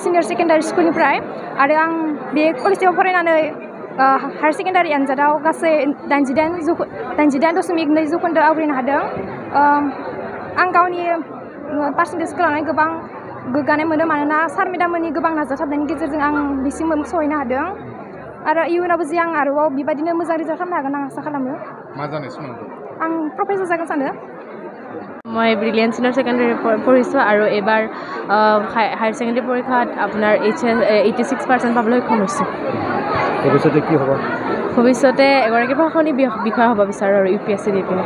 Senior secondary स्कुलनिफ्राय आरो आं बे कलेजाव फरायनानै हायार सेकेन्डारि आनजादाव गासै 88.2 जौखोन्दो आवग्रिनो हादों। आं गावनि पार्सेन्टेजखौ लानानै गोबां गोग्गानाय मोनो मानोना सार मेडाममोननि गोबां नाजाथाबनायनि गेजेरजों आं बिसिम सहैनो हादों आरो इयुनावबो जे आं आरोबाव बेबायदिनो मोजां रिजाल्ट खालामनो हागोन आं आसा खालामो। मा जानो सिमां दं? आं प्रफेसर जागोन सानो। মই ব্ৰিলিয়েণ্ট চিনিয়ৰ সেকেন্ডাৰী পঢ়িছোঁ আৰু এবাৰ হায়াৰ সেকেন্ডাৰী পৰীক্ষাত আপোনাৰ 86% পাবলৈ সক্ষম হৈছোঁ। ভৱিষ্যতে কি হ'ব? ভৱিষ্যতে এগৰাকী প্ৰশাসনিক বিষয়া হ'ব বিচাৰোঁ আৰু UPSC দি পিনে।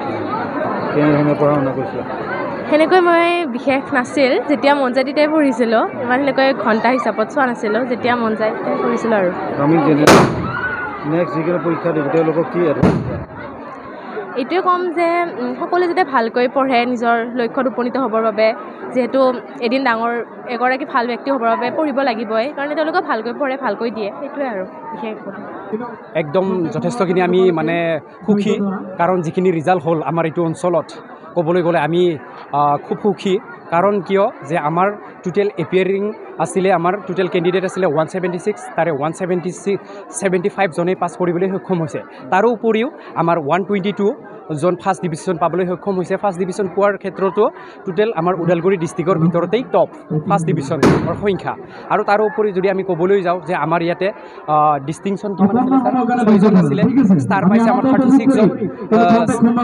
কেনেধৰণে পঢ়া শুনা কৰিছিলা? সেনেকৈ মই বিশেষ নাছিল, যেতিয়া মন যায় তেতিয়াই পঢ়িছিলোঁ, ইমান সেনেকৈ ঘণ্টা হিচাপত চোৱা নাছিলোঁ, যেতিয়া মন যায় তেতিয়াই পঢ়িছিলোঁ। আৰু আমি নেক্সট যিকোনো পৰীক্ষা দিব তেওঁলোকক কি এইটোৱে ক'ম যে সকলোৱে যাতে ভালকৈ পঢ়ে নিজৰ লক্ষ্যত উপনীত হ'বৰ বাবে, যিহেতু এদিন ডাঙৰ এগৰাকী ভাল ব্যক্তি হ'বৰ বাবে পঢ়িব লাগিবই, কাৰণে তেওঁলোকে ভালকৈ পঢ়ে ভালকৈ দিয়ে, সেইটোৱে আৰু বিশেষ একদম যথেষ্টখিনি আমি মানে সুখী, কাৰণ যিখিনি ৰিজাল্ট হ'ল আমাৰ এইটো অঞ্চলত ক'বলৈ গ'লে আমি খুব সুখী। কাৰণ কিয় যে আমাৰ টোটেল এপিয়াৰিং আছিলে, আমাৰ টোটেল কেণ্ডিডেট আছিলে 176, তাৰে 175 জনেই পাছ কৰিবলৈ সক্ষম হৈছে। তাৰোপৰিও আমাৰ 122 জন ফাৰ্ষ্ট ডিভিজন পাবলৈ সক্ষম হৈছে। ফাৰ্ষ্ট ডিভিজন পোৱাৰ ক্ষেত্ৰতো টোটেল আমাৰ ওদালগুৰি ডিষ্ট্ৰিক্টৰ ভিতৰতেই টপ ফাৰ্ষ্ট ডিভিজনৰ সংখ্যা। আৰু তাৰোপৰি যদি আমি ক'বলৈ যাওঁ যে আমাৰ ইয়াতে ডিষ্টিংশ্যন কিমান আছিলে, 6জন আছিলে, ষ্টাৰ পাইছে আমাৰ 36 জন,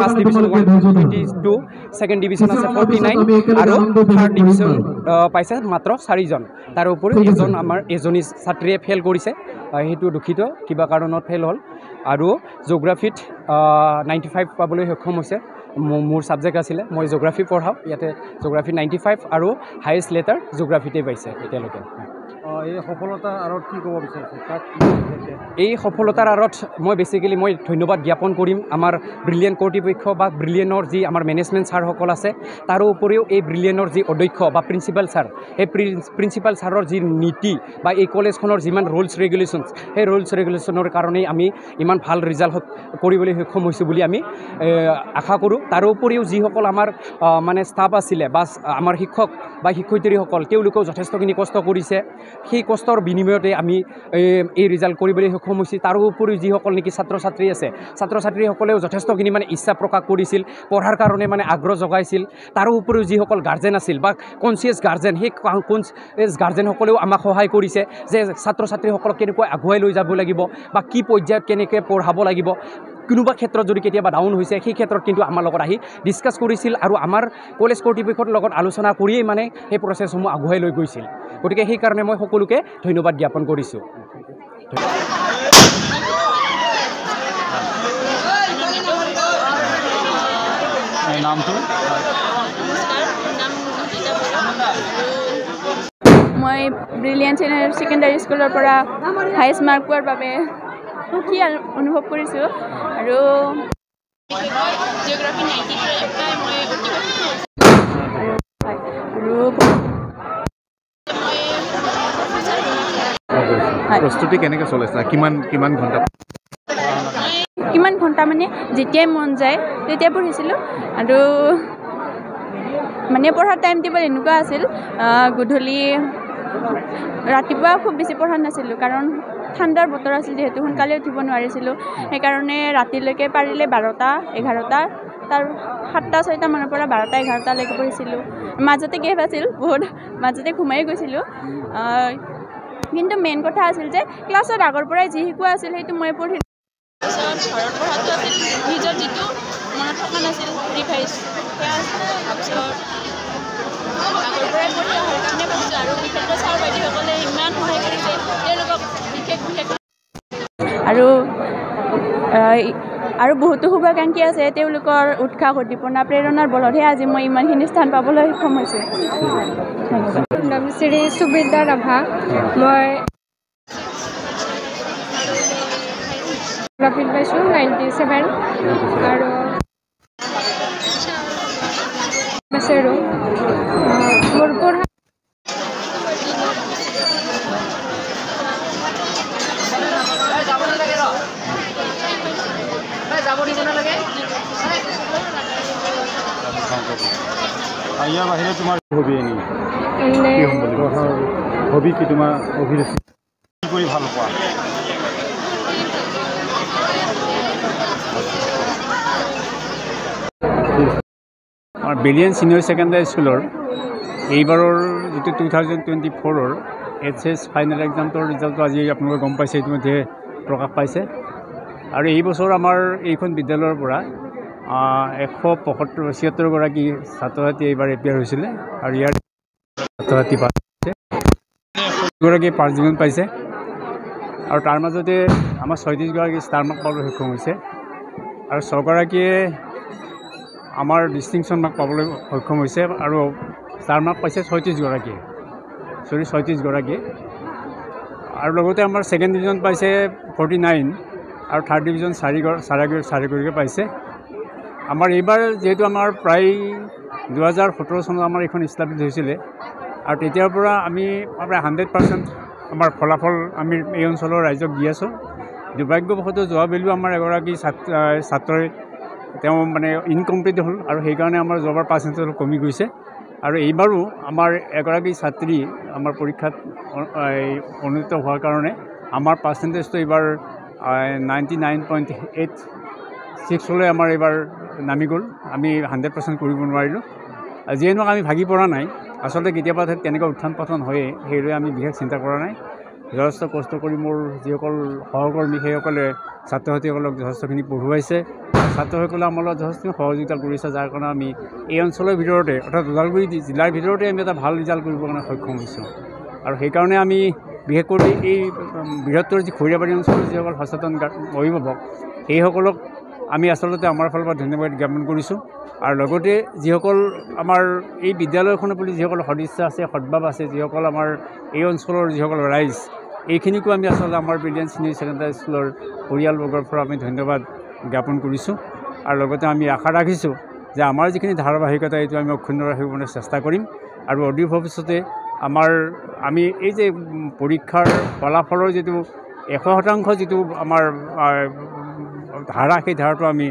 ফাৰ্ষ্ট ডিভিজন 122, ছেকেণ্ড ডিভিজন আছে 49 আৰু থাৰ্ড ডিভিজন পাইছে মাত্ৰ 4জন। তাৰোপৰি এজনী ছাত্ৰীয়ে ফেইল কৰিছে, সেইটো দুখিত, কিবা কাৰণত ফেইল হ'ল। আৰু জিঅ'গ্ৰাফিত 95 পাবলৈ সক্ষম হৈছে। মোৰ ছাবজেক্ট আছিলে, মই জিঅ'গ্ৰাফি পঢ়াওঁ, ইয়াতে জিঅ'গ্ৰাফি 95 আৰু হায়েষ্ট লেটাৰ জিঅ'গ্ৰাফিতে পাইছে এতিয়ালৈকে। এই সফলতাৰ আঁৰত কি ক'ব বিচাৰিছে? এই সফলতাৰ আঁৰত মই বেচিকেলি ধন্যবাদ জ্ঞাপন কৰিম আমাৰ ব্ৰিলিয়েণ্ট কৰ্তৃপক্ষ বা ব্ৰিলিয়েণ্টৰ যি আমাৰ মেনেজমেণ্ট ছাৰসকল আছে, তাৰোপৰিও এই ব্ৰিলিয়েণ্টৰ যি অধ্যক্ষ বা প্ৰিন্সিপাল ছাৰ, সেই প্ৰিন্সিপাল ছাৰৰ যি নীতি বা এই কলেজখনৰ যিমান ৰুলছ ৰেগুলেশ্যনছ, সেই ৰুলছ ৰেগুলেশ্যনৰ কাৰণেই আমি ইমান ভাল ৰিজাল্ট কৰিবলৈ সক্ষম হৈছোঁ বুলি আমি আশা কৰোঁ। তাৰোপৰিও যিসকল আমাৰ মানে ষ্টাফ আছিলে বা আমাৰ শিক্ষক বা শিক্ষয়িত্ৰীসকল, তেওঁলোকেও যথেষ্টখিনি কষ্ট কৰিছে, সেই কষ্টৰ বিনিময়তে আমি এই ৰিজাল্ট কৰিবলৈ সক্ষম হৈছোঁ। তাৰোপৰিও যিসকল নেকি ছাত্ৰ ছাত্ৰী আছে, ছাত্ৰ ছাত্ৰীসকলেও যথেষ্টখিনি মানে ইচ্ছা প্ৰকাশ কৰিছিল, পঢ়াৰ কাৰণে মানে আগ্ৰহ জগাইছিল। তাৰোপৰিও যিসকল গাৰ্জেন আছিল বা কনচিয়াছ গাৰ্জেন, সেই কনচিয়াছ গাৰ্জেনসকলেও আমাক সহায় কৰিছে যে ছাত্ৰ ছাত্ৰীসকলক কেনেকৈ আগুৱাই লৈ যাব লাগিব বা কি পৰ্যায়ত কেনেকৈ পঢ়াব লাগিব। কোনোবা ক্ষেত্ৰত যদি কেতিয়াবা ডাউন হৈছে, সেই ক্ষেত্ৰত কিন্তু আমাৰ লগত আহি ডিছকাছ কৰিছিল আৰু আমাৰ কলেজ কৰ্তৃপক্ষৰ লগত আলোচনা কৰিয়েই মানে সেই প্ৰচেছসমূহ আগুৱাই লৈ গৈছিল। গতিকে সেইকাৰণে মই সকলোকে ধন্যবাদ জ্ঞাপন কৰিছোঁ। নামটো? মই ব্ৰিলিয়েণ্ট চিনিয়ৰ ছেকেণ্ডাৰী স্কুলৰ পৰা হায়েষ্ট মাৰ্ক পোৱাৰ বাবে সুখী অনুভৱ কৰিছোঁ। আৰু প্ৰস্তুতি কেনেকৈ চলাইছা? কিমান ঘণ্টা মানে যেতিয়াই মন যায় তেতিয়াই পঢ়িছিলোঁ। আৰু মানে পঢ়াৰ টাইম টেবল এনেকুৱা আছিল, গধূলি ৰাতিপুৱা খুব বেছি পঢ়া নাছিলোঁ, কাৰণ ঠাণ্ডাৰ বতৰ আছিল, যিহেতু সোনকালে উঠিব নোৱাৰিছিলোঁ। সেইকাৰণে ৰাতিলৈকে পাৰিলে 12টা 11টা, তাৰ 7টা 6টা মানৰ পৰা 12টা 11টালৈকে পঢ়িছিলোঁ। মাজতে গেপ আছিল বহুত, মাজতে ঘুমাই গৈছিলোঁ। কিন্তু মেইন কথা আছিল যে ক্লাছত আগৰ পৰাই যি শিকোৱা আছিল সেইটো মই পঢ়ি ঘৰত পঢ়াটো আছিল, নিজৰ যিটো মনত থকা নাছিল ৰিভাইজ সেয়া আছিল। তাৰপিছত আগৰ পৰাই পঢ়ি অহাৰ কাৰণে ভাবিছোঁ, আৰু বিশেষকৈ ছাৰ বাইদেউসকলে ইমান সহায় কৰিছে, তেওঁলোকক বিশেষ আৰু বহুতো শুভাকাংক্ষী আছে, তেওঁলোকৰ উৎসাহ উদ্দীপনা প্ৰেৰণাৰ বলতহে আজি মই ইমানখিনি স্থান পাবলৈ সক্ষম হৈছোঁ। নাম শ্ৰী সুবিদ্যা ৰাভা। মই জিঅ'গ্ৰাফিত পাইছোঁ 97 আৰু মোৰ পঢ়া ইয়াৰ বাহিৰে তোমাৰ হবি নেকি? হবি কি তোমাৰ অভিৰুচি কি কৰি ভাল পোৱা আমাৰ ব্ৰিলিয়েণ্ট ছিনিয়ৰ ছেকেণ্ডাৰী স্কুলৰ এইবাৰৰ যিটো 2024ৰ HS ফাইনেল এক্সামটোৰ ৰিজাল্টটো আজি আপোনালোকে গম পাইছে ইতিমধ্যে প্ৰকাশ পাইছে আৰু এই বছৰ আমাৰ এইখন বিদ্যালয়ৰ পৰা 176গৰাকী ছাত্ৰ ছাত্ৰী এইবাৰ এপিয়াৰ হৈছিলে আৰু ইয়াৰ ছাত্ৰ ছাত্ৰী পাইছে 1গৰাকী ফাৰ্ষ্ট ডিভিজন পাইছে আৰু তাৰ মাজতে আমাৰ 36গৰাকী ষ্টাৰ মাৰ্ক পাবলৈ সক্ষম হৈছে আৰু 6গৰাকীয়ে আমাৰ ডিষ্টিংশ্যন মাৰ্ক পাবলৈ সক্ষম হৈছে আৰু ষ্টাৰ মাৰ্ক পাইছে 36গৰাকীয়ে আৰু লগতে আমাৰ ছেকেণ্ড ডিভিজন পাইছে 49 আৰু থাৰ্ড ডিভিজন 4গৰাকীয়ে পাইছে আমাৰ এইবাৰ যিহেতু আমাৰ প্ৰায় 2017 চনত আমাৰ এইখন ইষ্টাব্লিছ হৈছিলে আৰু তেতিয়াৰ পৰা আমি প্ৰায় 100% আমাৰ ফলাফল আমি এই অঞ্চলৰ ৰাইজক দি আছোঁ দুৰ্ভাগ্যবশতঃ যোৱা বেলিও আমাৰ এগৰাকী ছাত্ৰই তেওঁ মানে ইনকমপ্লিট হ'ল আৰু সেইকাৰণে আমাৰ যোৱাবাৰ পাৰ্চেণ্টেজ কমি গৈছে আৰু এইবাৰো আমাৰ এগৰাকী ছাত্ৰী আমাৰ পৰীক্ষাত অনুষ্ঠিত হোৱাৰ কাৰণে আমাৰ পাৰ্চেণ্টেজটো এইবাৰ 99.86লৈ আমাৰ এইবাৰ নামি গ'ল আমি 100% কৰিব নোৱাৰিলোঁ যিয়ে নহওক আমি ভাগি পৰা নাই আচলতে কেতিয়াবা তেনেকুৱা উত্থান পতন হয়ে সেইদৰে আমি বিশেষ চিন্তা কৰা নাই যথেষ্ট কষ্ট কৰি মোৰ যিসকল সহকৰ্মী সেইসকলে ছাত্ৰ ছাত্ৰীসকলক যথেষ্টখিনি পঢ়ুৱাইছে ছাত্ৰসকলে আমাৰ লগত যথেষ্টখিনি সহযোগিতা কৰিছে যাৰ কাৰণে আমি এই অঞ্চলৰ ভিতৰতে অৰ্থাৎ ওদালগুৰি জিলাৰ ভিতৰতে আমি এটা ভাল ৰিজাল্ট কৰিবৰ কাৰণে সক্ষম হৈছোঁ আৰু সেইকাৰণে আমি বিশেষ কৰি এই বৃহত্তৰ যি খৰিয়াবাৰী অঞ্চলৰ যিসকল সচেতন অভিভাৱক সেইসকলক আমি আচলতে আমাৰ ফালৰ পৰা ধন্যবাদ জ্ঞাপন কৰিছোঁ আৰু লগতে যিসকল আমাৰ এই বিদ্যালয়খনৰ প্ৰতি যিসকল সদিচ্ছা আছে সদ্ভাৱ আছে যিসকল আমাৰ এই অঞ্চলৰ যিসকল ৰাইজ এইখিনিকো আমি আচলতে আমাৰ ব্ৰিলিয়েণ্ট ছিনিয়ৰ ছেকেণ্ডাৰী স্কুলৰ পৰিয়ালবৰ্গৰ পৰা আমি ধন্যবাদ জ্ঞাপন কৰিছোঁ আৰু লগতে আমি আশা ৰাখিছোঁ যে আমাৰ যিখিনি ধাৰাবাহিকতা এইটো আমি অক্ষুণ্ণ ৰাখিবলৈ চেষ্টা কৰিম আৰু অদূৰ ভৱিষ্যতে আমি এই যে পৰীক্ষাৰ ফলাফলৰ যিটো 100% যিটো আমাৰ ধাৰা সেই ধাৰাটো আমি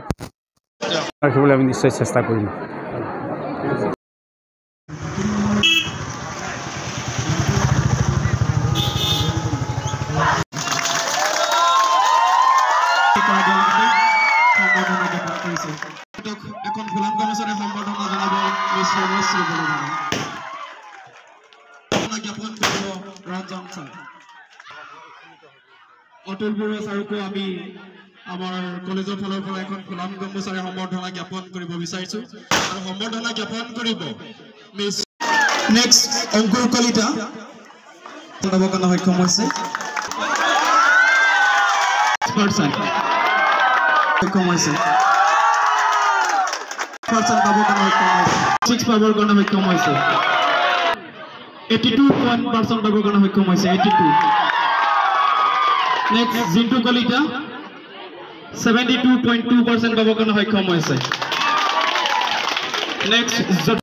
ৰাখিবলৈ আমি নিশ্চয় চেষ্টা কৰিম এখন ফুলাম কৰ্মচাৰী সম্বৰ্ধনা জনাব জ্ঞাপন কৰিব ৰঞ্জন ছাৰ অতুল বৰুৱা ছাৰকো আমি আমাৰ কলেজৰ ফালৰ পৰা এখন ফুলাম কৰ্মচাৰী সম্বৰ্ধনা জ্ঞাপন কৰিব বিচাৰিছোঁ আৰু সম্বৰ্ধনা জ্ঞাপন কৰিব মিছ নেক্সট অংকুৰ কলিতা জনাব কাৰণে সক্ষম হৈছে সক্ষম হৈছে 6 পাবৰ কাৰণে সক্ষম হৈছে 82% পাবৰ কাৰণে সক্ষম হৈছে 82 নেক্সট জিন্তু কলিতা 72.2% পাবৰ কাৰণে সক্ষম হৈছে নেক্সট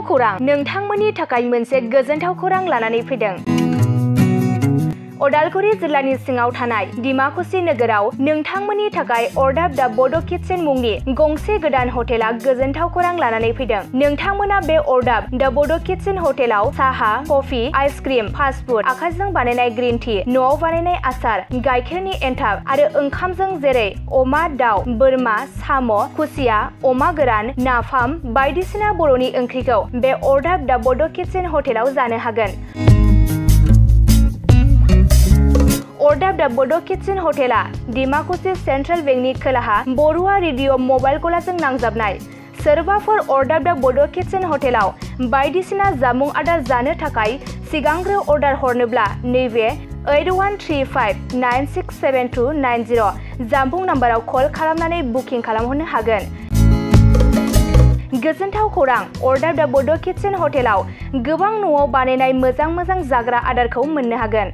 खौरां नोंथांमोननि थाखाय मोनसे गोजोनथाव खौरां लानानै फैदों। उदालगुरि जिल्लानि सिङाव थानाय डिमाकुसि नोगोराव नोंथांमोननि थाखाय अरदाब दा बड' किटचेन मुंनि गंसे गोदान हटेला गोजोनथाव खौरां लानानै फैदों। नोंथांमोना बे अरदाब दा बड' किटचेन हटेलाव साहा, कफि, आइसक्रिम, फास्टफुड, आखाइजों बानायनाय ग्रीन टि, न'आव बानायनाय आसार, गाइखेरनि एन्थाब आरो ओंखामजों जेरै अमा, दाउ, बोरमा, साम', खुसिया, अमा गोरान, नाफाम बायदिसिना बर'नि ओंख्रिखौ बे अरदाब दा बड' किटचेन हटेलाव जानो हागोन। अरदाब दा बड' किटचेन हटेला डिमाकुसि सेन्ट्रेल बेंकनि खोलाहा बरुवा रेडिअ मबाइल गलाजों नांजाबनाय। सोरबाफोर अरदाब दा बड' किटचेन हटेलाव बायदिसिना जामुं आदार जानो थाखाय सिगांग्रो अर्डार हरनोब्ला नैबे 8135967290 जामबुं नाम्बाराव कल खालामनानै बुकिं खालामहरनो हागोन। गोजोनथाव खौरां अरदाब दा बड' किटचेन हटेलाव गोबां न'आव बानायनाय मोजां जाग्रा आदारखौ मोननो हागोन।